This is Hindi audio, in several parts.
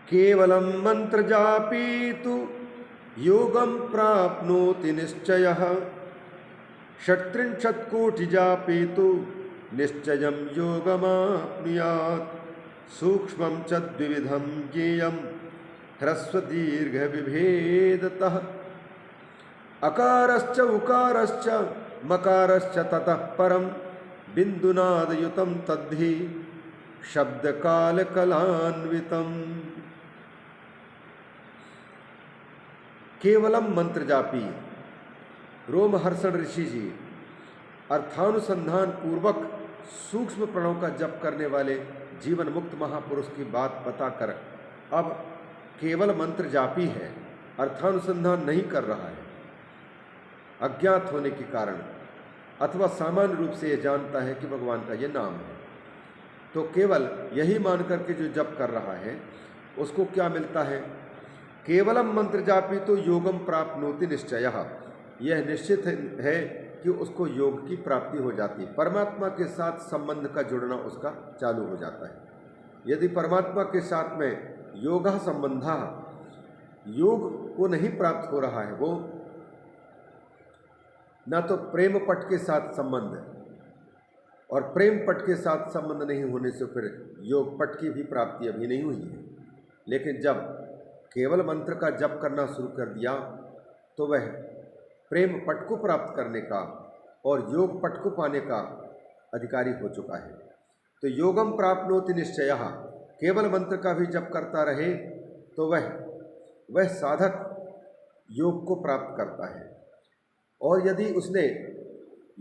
केवलं मंत्र जापीतु योगं प्राप्नोति निश्चयः। षट्त्रिंशत्कोटि जापीतु निश्चयं योगमाप्नुयात्। सूक्ष्मं च द्विविधं ज्ञेयं ह्रस्व दीर्घ विभेदतः। अकारश्च उकारश्च मकारश्च ततः परं बिन्दुनादयुतं तद्धि शब्दकालकलान्वितम्। केवलम मंत्र जापी रोमहर्षण ऋषि जी अर्थानुसंधान पूर्वक सूक्ष्म प्रणव का जप करने वाले जीवन मुक्त महापुरुष की बात बताकर अब केवल मंत्र जापी है, अर्थानुसंधान नहीं कर रहा है, अज्ञात होने के कारण अथवा सामान्य रूप से यह जानता है कि भगवान का यह नाम है, तो केवल यही मान करके जो जप कर रहा है उसको क्या मिलता है? केवलम मंत्र जापी तो योगम प्राप्नोति निश्चयः। यह निश्चित है कि उसको योग की प्राप्ति हो जाती है, परमात्मा के साथ संबंध का जुड़ना उसका चालू हो जाता है। यदि परमात्मा के साथ में योग संबंधा योग को नहीं प्राप्त हो रहा है, वो ना तो प्रेम पट के साथ संबंध, और प्रेम पट के साथ संबंध नहीं होने से फिर योग पट की भी प्राप्ति अभी नहीं हुई है। लेकिन जब केवल मंत्र का जप करना शुरू कर दिया तो वह प्रेम पट को प्राप्त करने का और योग पट को पाने का अधिकारी हो चुका है। तो योगम प्राप्नोति निश्चयः, केवल मंत्र का भी जप करता रहे तो वह साधक योग को प्राप्त करता है। और यदि उसने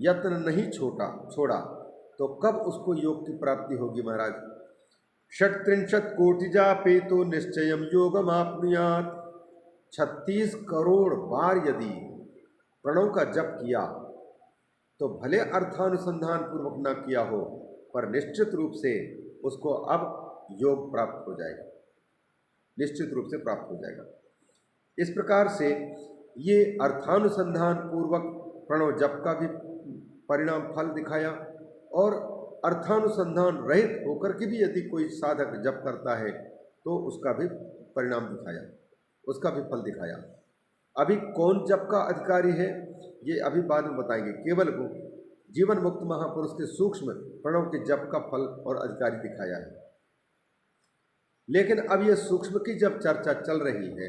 यत्न नहीं छोड़ा तो कब उसको योग की प्राप्ति होगी महाराज? षट्त्रिंशत्कोटि जापेतो निश्चयं योगमाप्नुयात्। 36 करोड़ बार यदि प्रणव का जप किया तो भले अर्थानुसंधान पूर्वक न किया हो, पर निश्चित रूप से उसको अब योग प्राप्त हो जाएगा, निश्चित रूप से प्राप्त हो जाएगा। इस प्रकार से ये अर्थानुसंधान पूर्वक प्रणव जप का भी परिणाम फल दिखाया, और अर्थानुसंधान रहित होकर के भी यदि कोई साधक जप करता है तो उसका भी परिणाम दिखाया, उसका भी फल दिखाया। अभी कौन जप का अधिकारी है ये अभी बाद में बताएंगे। केवल को जीवन मुक्त महापुरुष के सूक्ष्म प्रणव के जप का फल और अधिकारी दिखाया है। लेकिन अब यह सूक्ष्म की जब चर्चा चल रही है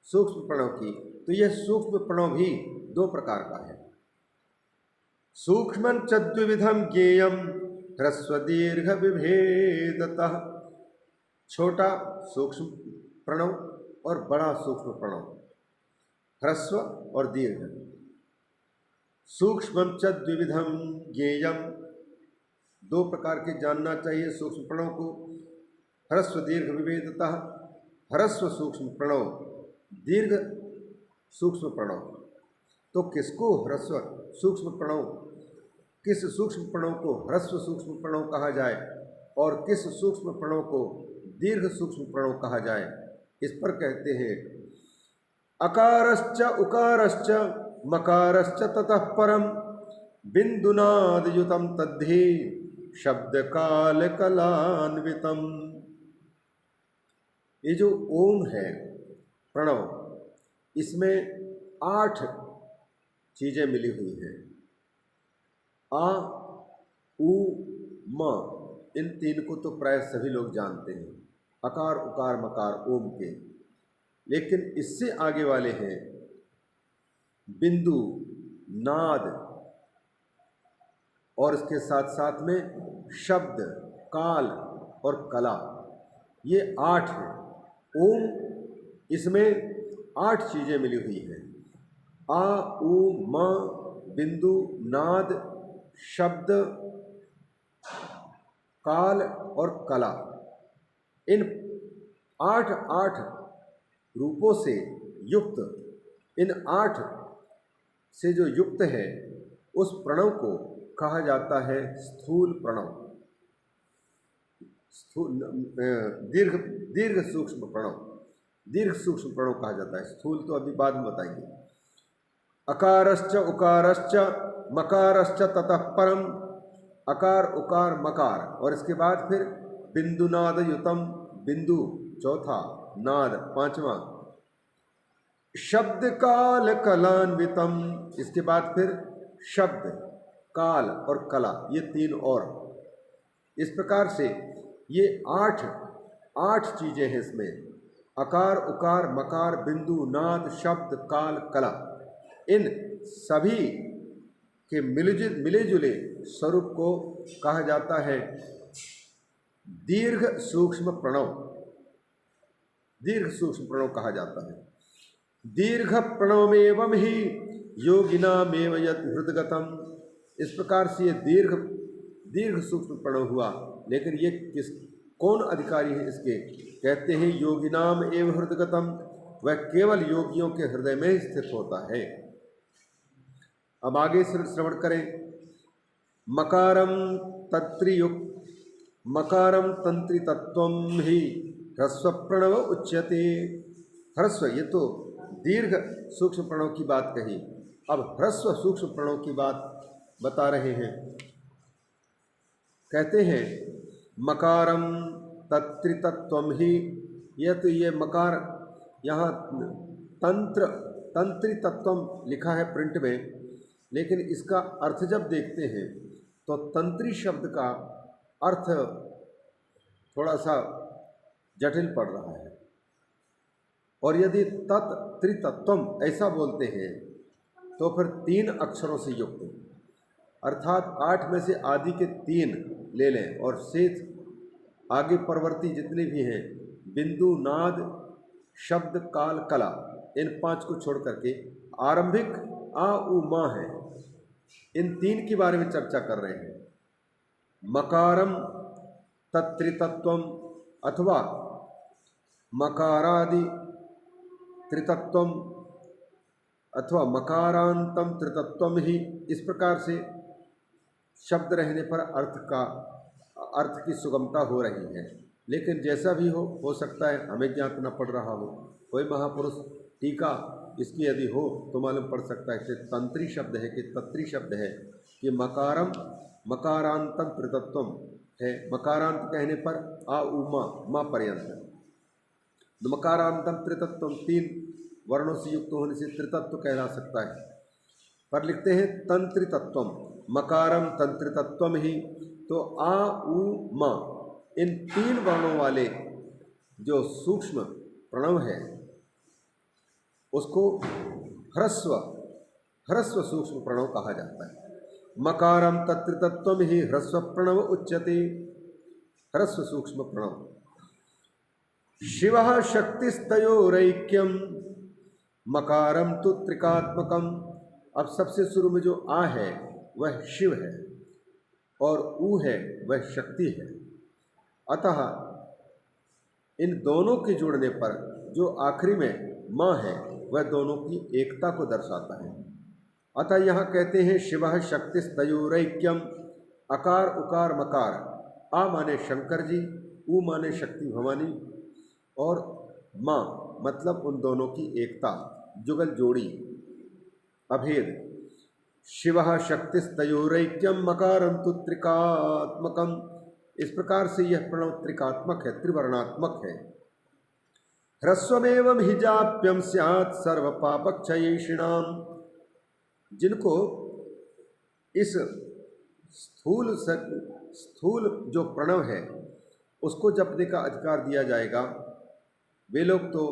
सूक्ष्म प्रणव की, तो यह सूक्ष्म प्रणव भी दो प्रकार का है। सूक्ष्मं च द्विविधं ज्ञेयं ह्रस्व दीर्घ विभेदतः। छोटा सूक्ष्म प्रणव और बड़ा सूक्ष्म प्रणव, ह्रस्व और दीर्घ। सूक्ष्मं च द्विविधं ज्ञेयं, दो प्रकार के जानना चाहिए सूक्ष्म प्रणव को। ह्रस्व दीर्घ विभेदतः, ह्रस्व सूक्ष्म प्रणव, दीर्घ सूक्ष्म प्रणव। तो किसको ह्रस्व सूक्ष्म प्रणव, किस सूक्ष्म प्रणव को ह्रस्व सूक्ष्म प्रणव कहा जाए और किस सूक्ष्म प्रणव को दीर्घ सूक्ष्म प्रणव कहा जाए, इस पर कहते हैं अकारश्च उकारश्च मकारश्च ततः परम बिंदुनादयुतं तद्धि शब्द काल कलान्वितम। ये जो ओम है प्रणव, इसमें 8 चीजें मिली हुई हैं। आ उ म, इन 3 को तो प्राय सभी लोग जानते हैं, अकार उकार मकार ओम के। लेकिन इससे आगे वाले हैं बिंदु, नाद, और इसके साथ साथ में शब्द, काल और कला। ये 8 हैं। ओम, इसमें 8 चीजें मिली हुई हैं। आ उ म, बिंदु, नाद, शब्द, काल और कला। इन 8 रूपों से युक्त, इन 8 से जो युक्त है उस प्रणव को कहा जाता है स्थूल प्रणव, दीर्घ सूक्ष्म प्रणव, दीर्घ सूक्ष्म प्रणव कहा जाता है। स्थूल तो अभी बाद में बताएंगे। अकारश्च उकारश्च मकारश्च ततः परम, अकार उकार मकार, और इसके बाद फिर बिंदुनाद युतम, बिंदु चौथा नाद पांचवा, शब्द काल कलान्वितम, इसके बाद फिर शब्द, काल और कला, ये तीन और। इस प्रकार से ये आठ चीजें हैं इसमें, अकार उकार मकार बिंदु नाद शब्द काल कला, इन सभी के मिले जुले स्वरूप को कहा जाता है दीर्घ सूक्ष्म प्रणव। दीर्घ सूक्ष्म प्रणव कहा जाता है। दीर्घ प्रणवमेवं ही योगिनामेव यत् हृदगतम, इस प्रकार से ये दीर्घ सूक्ष्म प्रणव हुआ। लेकिन ये कौन अधिकारी है इसके? कहते हैं योगिनाम एव हृदगतम, वह केवल योगियों के हृदय में स्थित होता है। अब आगे श्रवण करें। मकारम तंत्री तत्वम ही ह्रस्व प्रणव उच्यते। ह्रस्व, ये तो दीर्घ सूक्ष्म प्रणव की बात कही, अब ह्रस्व सूक्ष्म प्रणव की बात बता रहे हैं। कहते हैं मकारम तत्रितत्वम ही, यह तो ये मकार यहाँ तंत्री तत्वम लिखा है प्रिंट में, लेकिन इसका अर्थ जब देखते हैं तो तंत्री शब्द का अर्थ थोड़ा सा जटिल पड़ रहा है। और यदि त्रितत्वम ऐसा बोलते हैं तो फिर 3 अक्षरों से युक्त, अर्थात 8 में से आदि के 3 ले लें और शेष आगे परवर्ती जितने भी हैं बिंदु नाद शब्द काल कला, इन 5 को छोड़ करके आरंभिक आ उ मा है, इन 3 के बारे में चर्चा कर रहे हैं। मकारम तत्त्रितत्वम अथवा मकारादि त्रितत्वम अथवा मकारांतम त्रितत्वम ही, इस प्रकार से शब्द रहने पर अर्थ की सुगमता हो रही है। लेकिन जैसा भी हो सकता है हमें ज्ञात न पड़ रहा हो, कोई महापुरुष टीका इसकी यदि हो तो मालूम पड़ सकता है कि तंत्री शब्द है कि तत्री शब्द है कि मकारम मकारांतम त्रितत्वम है। मकारांत कहने पर आ उ मा पर्यंत, मकारांतम त्रितत्वम 3 वर्णों से युक्त होने से त्रितत्व कहला सकता है। पर लिखते हैं तंत्री तत्वम, मकारम तंत्री तत्वम ही, तो आ उ मा इन 3 वर्णों वाले जो सूक्ष्म प्रणव है उसको ह्रस्व सूक्ष्म प्रणव कहा जाता है। मकारम तत्त्रितत्वम ही ह्रस्व प्रणव उच्यते, ह्रस्व सूक्ष्म प्रणव। शिवः शक्तिस्तयोरैक्यम मकारम तु त्रिकात्मकम, अब सबसे शुरू में जो आ है वह शिव है और ऊ है वह शक्ति है। अतः इन दोनों के जुड़ने पर जो आखिरी में माँ है वह दोनों की एकता को दर्शाता है। अतः यहाँ कहते हैं शिवः शक्तिस्तयोरैक्यम, अकार उकार मकार, आ माने शंकर जी, ऊ माने शक्ति भवानी और माँ मतलब उन दोनों की एकता, जुगल जोड़ी, अभेद। शिवः शक्तिस्तयोरैक्यम मकारम तु त्रिकात्मकम, इस प्रकार से यह प्रणव त्रिकात्मक है, त्रिवर्णात्मक है। ह्रस्वमेवं हि जाप्यम स्यात् सर्व पापक्षयेषिणाम, जिनको इस स्थूल जो प्रणव है उसको जपने का अधिकार दिया जाएगा, वे लोग तो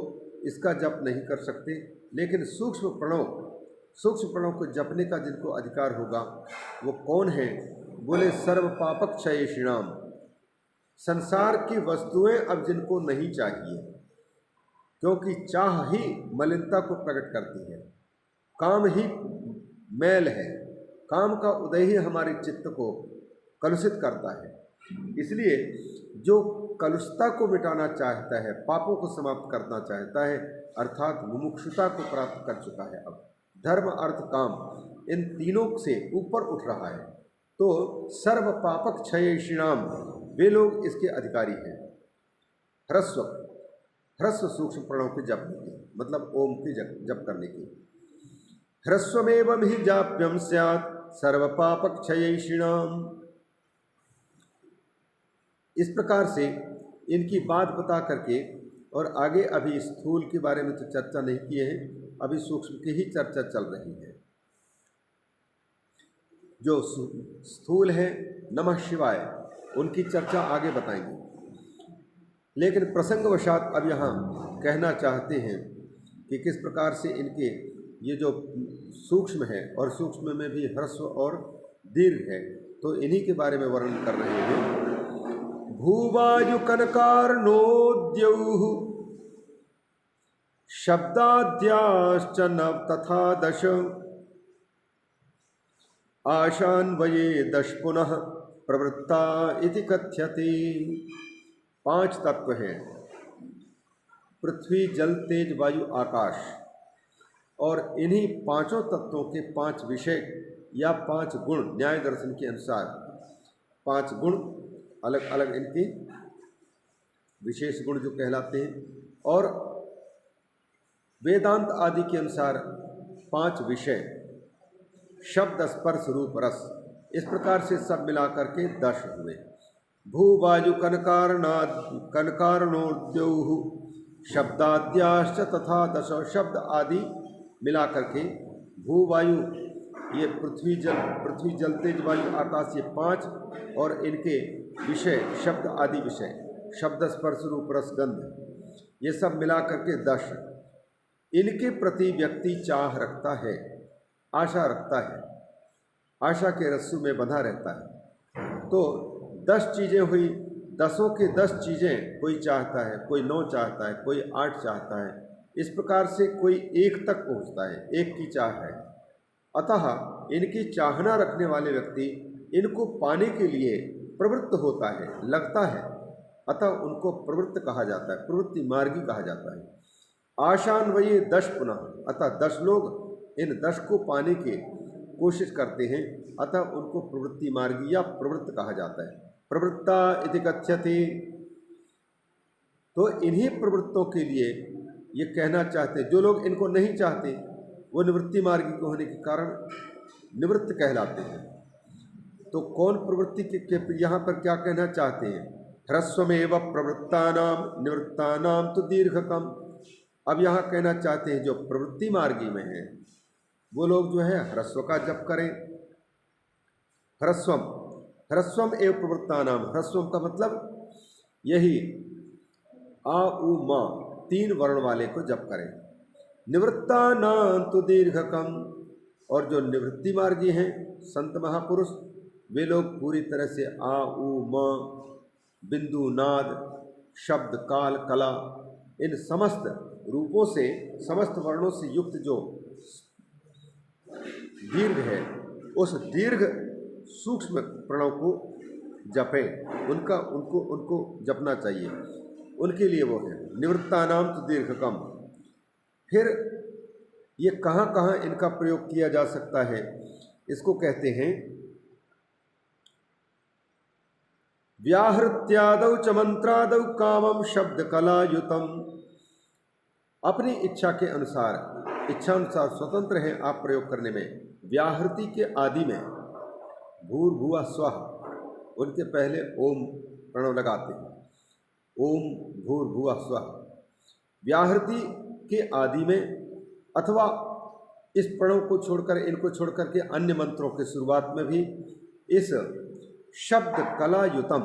इसका जप नहीं कर सकते। लेकिन सूक्ष्म प्रणव को जपने का जिनको अधिकार होगा वो कौन है? बोले सर्व पापक क्षयेषिणाम, संसार की वस्तुएं अब जिनको नहीं चाहिए, क्योंकि चाह ही मलिनता को प्रकट करती है, काम ही मैल है, काम का उदय ही हमारे चित्त को कलुषित करता है। इसलिए जो कलुषता को मिटाना चाहता है, पापों को समाप्त करना चाहता है, अर्थात मुमुक्षुता को प्राप्त कर चुका है, अब धर्म अर्थ काम इन तीनों से ऊपर उठ रहा है, तो सर्व पापक क्षयेषिणाम, वे लोग इसके अधिकारी हैं। ह्रस्व सूक्ष्म प्रणव के जपने के, मतलब ओम के जप करने की। ह्रस्वमेवं हि जाप्यम स्यात् सर्व पापक क्षयेषिणाम, इस प्रकार से इनकी बात बता करके और आगे अभी स्थूल के बारे में तो चर्चा नहीं किए हैं, अभी सूक्ष्म की ही चर्चा चल रही है। जो स्थूल है नमः शिवाय, उनकी चर्चा आगे बताएंगे, लेकिन प्रसंगवशात अब यहाँ कहना चाहते हैं कि किस प्रकार से इनके ये जो सूक्ष्म है और सूक्ष्म में भी ह्रस्व और दीर्घ है, तो इन्हीं के बारे में वर्णन कर रहे हैं। भूवायु कनकार्णोद्यौः शब्दाद्याश्च नव तथा दश आशान्वये दश पुनः प्रवृत्ता इति कथ्यते। 5 तत्व हैं, पृथ्वी जल तेज वायु आकाश, और इन्हीं पांचों तत्वों के 5 विषय या 5 गुण न्याय दर्शन के अनुसार 5 गुण अलग अलग इनके विशेष गुण जो कहलाते हैं, और वेदांत आदि के अनुसार 5 विषय शब्द स्पर्श रूप रस, इस प्रकार से सब मिलाकर के 10 हुए। भूवायु कनकारणोद्यौः शब्दाद्याश्च तथा दश, शब्द आदि मिलाकर के भूवायु ये पृथ्वी जल तेज वायु आकाश, ये 5, और इनके विषय शब्द आदि विषय शब्द स्पर्श रूप रस गंध, ये सब मिलाकर के 10। इनके प्रति व्यक्ति चाह रखता है, आशा रखता है, आशा के रस्सू में बंधा रहता है। तो 10 चीज़ें हुई, 10 के 10 चीज़ें कोई चाहता है, कोई 9 चाहता है, कोई 8 चाहता है, इस प्रकार से कोई 1 तक पहुंचता है, 1 की चाह है। अतः इनकी चाहना रखने वाले व्यक्ति इनको पाने के लिए प्रवृत्त होता है, लगता है, अतः उनको प्रवृत्त कहा जाता है, प्रवृत्ति मार्गी कहा जाता है। आशान्वये 10 पुनः, अतः 10 लोग इन 10 को पाने की कोशिश करते हैं, अतः उनको प्रवृत्ति मार्गी या प्रवृत्त कहा जाता है। प्रवृत्ता इति कथ्यते। तो इन्हीं प्रवृत्तों के लिए ये कहना चाहते, जो लोग इनको नहीं चाहते वो निवृत्ति मार्गी के होने के कारण निवृत्त कहलाते हैं। तो कौन प्रवृत्ति के यहाँ पर क्या कहना चाहते हैं? ह्रस्वमेव प्रवृत्तानाम निवृत्तानाम तो दीर्घकम। अब यहाँ कहना चाहते हैं जो प्रवृत्ति मार्गी में है वो लोग जो है ह्रस्व का जप करें। ह्रस्वम एवं प्रवृत्तानाम, ह्रस्वम का मतलब यही आ उ म 3 वर्ण वाले को जप करें। निवृत्तानाम तो दीर्घकम, और जो निवृत्ति मार्गी हैं संत महापुरुष, वे लोग पूरी तरह से आ उ म बिंदु नाद शब्द काल कला इन समस्त रूपों से समस्त वर्णों से युक्त जो दीर्घ है उस दीर्घ सूक्ष्म प्रणव को जपें, उनको जपना चाहिए, उनके लिए वो है निवृत्तानाम तो दीर्घकम। फिर ये कहाँ कहाँ इनका प्रयोग किया जा सकता है, इसको कहते हैं व्याहृत्यादौ च मंत्रादौ कामम शब्द कलायुतम। अपनी इच्छा के अनुसार, इच्छानुसार स्वतंत्र हैं आप प्रयोग करने में। व्याहृति के आदि में भूर्भुवः स्वः, उनके पहले ओम प्रणव लगाते हैं, ओम भूर्भुवः स्वः। व्याहृति के आदि में अथवा इस प्रणव को छोड़कर, इनको छोड़कर के अन्य मंत्रों के शुरुआत में भी इस शब्द कलायुतम,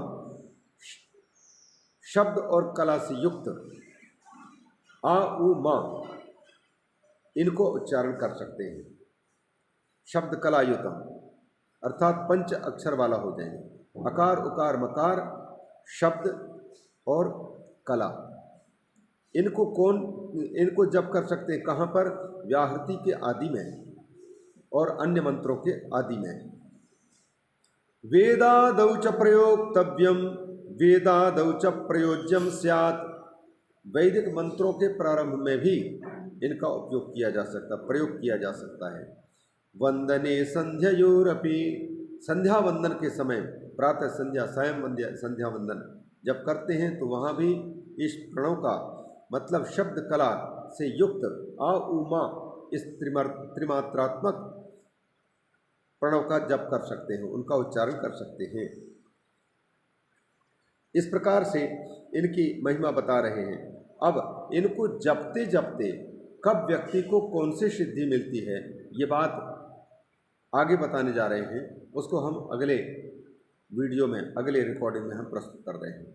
शब्द और कला से युक्त आ उ म इनको उच्चारण कर सकते हैं। शब्द कलायुतम अर्थात 5 अक्षर वाला हो जाएंगे, अकार उकार मकार शब्द और कला। इनको जप कर सकते हैं कहाँ पर? व्याहृति के आदि में और अन्य मंत्रों के आदि में। वेदादौ च प्रयोक्तव्यम वेदादौ च प्रयोज्यम स्यात्। वैदिक मंत्रों के प्रारंभ में भी इनका उपयोग किया जा सकता, प्रयोग किया जा सकता है। वंदने संध्यायोरपि, संध्या वंदन के समय प्रातः संध्या सायं संध्या वंदन जब करते हैं तो वहाँ भी इस प्रणव का मतलब शब्द कला से युक्त आ उ मा इस त्रिमात्रात्मक प्रणव का जप कर सकते हैं, उनका उच्चारण कर सकते हैं। इस प्रकार से इनकी महिमा बता रहे हैं। अब इनको जपते जपते कब व्यक्ति को कौन सी सिद्धि मिलती है, ये बात आगे बताने जा रहे हैं। उसको हम अगले वीडियो में, अगले रिकॉर्डिंग में हम प्रस्तुत कर रहे हैं।